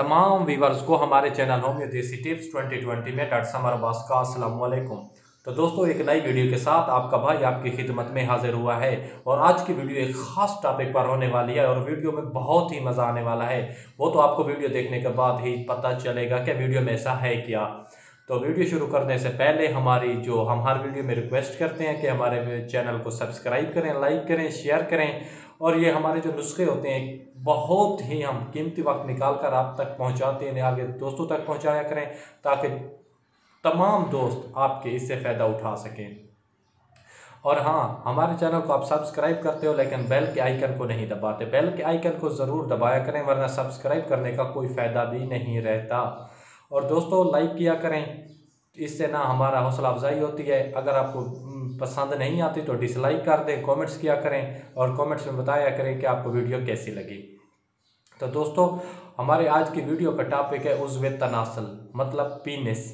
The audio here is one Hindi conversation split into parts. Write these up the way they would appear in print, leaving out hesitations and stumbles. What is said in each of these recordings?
तमाम व्यूवर्स को हमारे चैनल होमियो देसी टिप्स 2020 में डॉक्टर समर अब्बास का अस्सलाम वालेकुम। तो दोस्तों, एक नई वीडियो के साथ आपका भाई आपकी खिदमत में हाजिर हुआ है। और आज की वीडियो एक खास टॉपिक पर होने वाली है और वीडियो में बहुत ही मज़ा आने वाला है। वो तो आपको वीडियो देखने के बाद ही पता चलेगा कि वीडियो में ऐसा है क्या। तो वीडियो शुरू करने से पहले हम हर वीडियो में रिक्वेस्ट करते हैं कि हमारे चैनल को सब्सक्राइब करें, लाइक करें, शेयर करें। और ये हमारे जो नुस्खे होते हैं बहुत ही हम कीमती वक्त निकाल कर आप तक पहुंचाते हैं, आगे दोस्तों तक पहुंचाया करें ताकि तमाम दोस्त आपके इससे फ़ायदा उठा सकें। और हाँ, हमारे चैनल को आप सब्सक्राइब करते हो लेकिन बेल के आइकन को नहीं दबाते। बेल के आइकन को ज़रूर दबाया करें, वरना सब्सक्राइब करने का कोई फ़ायदा भी नहीं रहता। और दोस्तों, लाइक किया करें, इससे ना हमारा हौसला अफजाई होती है। अगर आपको पसंद नहीं आती तो डिसलाइक कर दें, कमेंट्स किया करें और कमेंट्स में बताया करें कि आपको वीडियो कैसी लगी। तो दोस्तों, हमारे आज की वीडियो का टॉपिक है उज़्वे तनासल, मतलब पीनिस।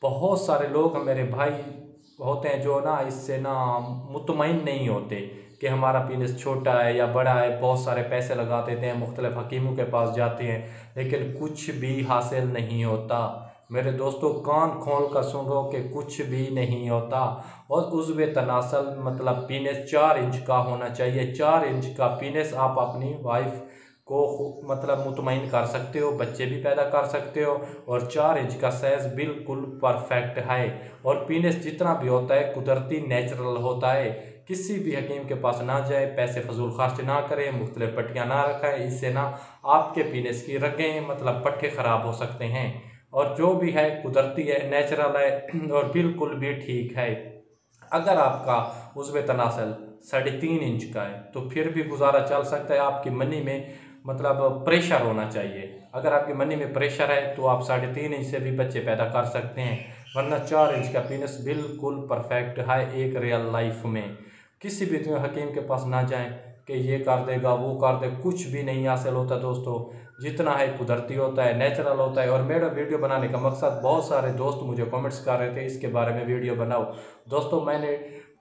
बहुत सारे लोग मेरे भाई होते हैं जो ना इससे ना मुतमईन नहीं होते कि हमारा पीनिस छोटा है या बड़ा है। बहुत सारे पैसे लगा देते हैं, मुख्तलिफ हकीमों के पास जाते हैं, लेकिन कुछ भी हासिल नहीं होता। मेरे दोस्तों, कान खोल कर सुनो कि कुछ भी नहीं होता। और उज़्वे तनासल मतलब पीनिस 4 इंच का होना चाहिए। 4 इंच का पीनिस आप अपनी वाइफ को मतलब मुतमईन कर सकते हो, बच्चे भी पैदा कर सकते हो। और 4 इंच का साइज़ बिल्कुल परफेक्ट है। और पीनिस जितना भी होता है कुदरती नेचुरल होता है। किसी भी हकीम के पास ना जाए, पैसे फजूल खर्च ना करें, मुख्तलिफ पट्टियाँ ना रखें। इससे ना आपके पीनिस की रगें मतलब पट्टे ख़राब हो सकते हैं। और जो भी है कुदरती है, नेचुरल है और बिल्कुल भी ठीक है। अगर आपका उज़्वे तनासल 3.5 इंच का है तो फिर भी गुजारा चल सकता है। आपकी मनी में मतलब प्रेशर होना चाहिए। अगर आपकी मनी में प्रेशर है तो आप 3.5 इंच से भी बच्चे पैदा कर सकते हैं, वरना 4 इंच का पीनिस बिल्कुल परफेक्ट है एक रियल लाइफ में। किसी भी हकीम के पास ना जाएं कि ये कर देगा वो कर दे, कुछ भी नहीं हासिल होता दोस्तों। जितना है कुदरती होता है, नेचुरल होता है। और मेरा वीडियो बनाने का मकसद, बहुत सारे दोस्त मुझे कमेंट्स कर रहे थे इसके बारे में वीडियो बनाओ। दोस्तों, मैंने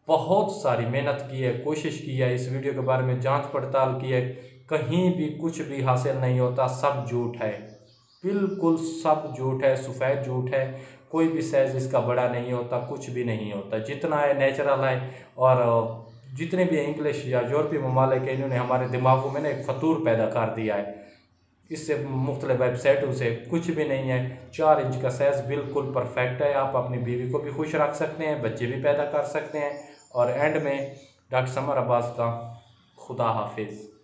बहुत सारी मेहनत की है, कोशिश की है, इस वीडियो के बारे में जांच पड़ताल की है। कहीं भी कुछ भी हासिल नहीं होता, सब झूठ है, बिल्कुल सब झूठ है, सफ़ेद झूठ है। कोई भी साइज़ इसका बड़ा नहीं होता, कुछ भी नहीं होता, जितना है नेचुरल है। और जितने भी इंग्लिश या यूरोपीय ममालिक है, इन्होंने हमारे दिमागों में ना एक फतूर पैदा कर दिया है। इससे मुख्तलिफ वेबसाइटों से कुछ भी नहीं है। 4 इंच का साइज़ बिल्कुल परफेक्ट है। आप अपनी बीवी को भी खुश रख सकते हैं, बच्चे भी पैदा कर सकते हैं। और एंड में डॉक्टर समर अब्बास का खुदा हाफिज़।